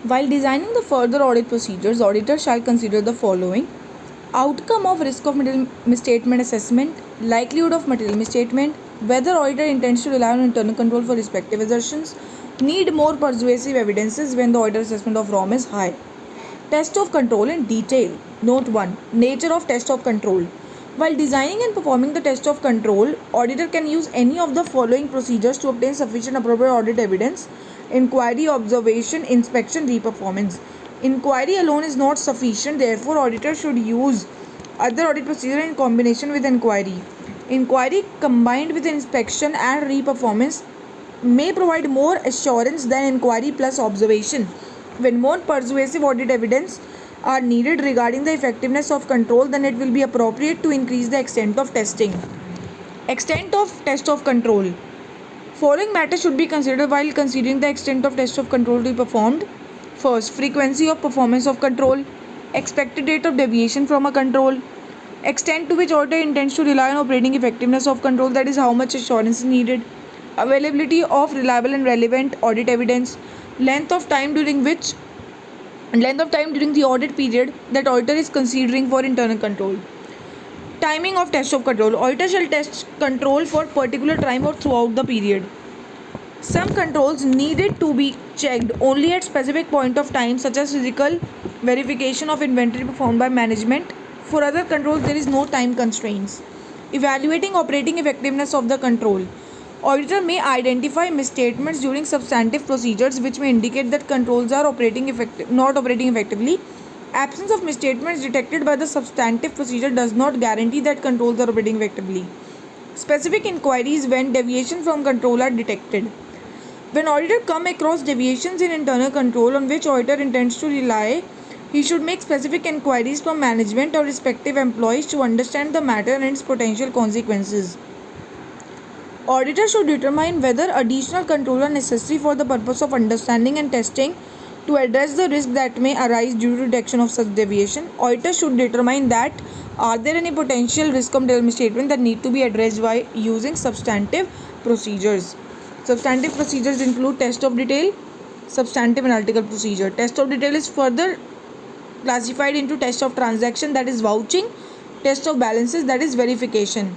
While designing the further audit procedures, auditors shall consider the following: outcome of risk of material misstatement assessment, likelihood of material misstatement, whether auditor intends to rely on internal control for respective assertions, need more persuasive evidences when the auditor assessment of ROM is high. Test of control in detail. Note 1. Nature of test of control. While designing and performing the test of control, auditor can use any of the following procedures to obtain sufficient appropriate audit evidence: inquiry, observation, inspection, reperformance. Inquiry alone is not sufficient, therefore auditor should use other audit procedure in combination with inquiry. Inquiry combined with inspection and reperformance may provide more assurance than inquiry plus observation. When more persuasive audit evidence are needed regarding the effectiveness of control, then it will be appropriate to increase the extent of testing. Extent of test of control. Following matters should be considered while considering the extent of test of control to be performed. First, frequency of performance of control, expected rate of deviation from a control, extent to which auditor intends to rely on operating effectiveness of control, that is how much assurance is needed, availability of reliable and relevant audit evidence, length of time during the audit period that auditor is considering for internal control. Timing of test of control. Auditor shall test control for particular time or throughout the period. Some controls needed to be checked only at specific point of time, such as physical verification of inventory performed by management. For other controls, there is no time constraints. Evaluating operating effectiveness of the control. Auditor may identify misstatements during substantive procedures which may indicate that controls are not operating effectively. Absence of misstatements detected by the substantive procedure does not guarantee that controls are operating effectively. Specific inquiries when deviations from control are detected. When auditor come across deviations in internal control on which auditor intends to rely, he should make specific inquiries from management or respective employees to understand the matter and its potential consequences. Auditor should determine whether additional controls are necessary for the purpose of understanding and testing to address the risk that may arise due to detection of such deviation. Auditor should determine that are there any potential risk of material misstatement that need to be addressed by using substantive procedures. Substantive procedures include test of detail, substantive analytical procedure. Test of detail is further classified into test of transaction, that is vouching, test of balances, that is verification.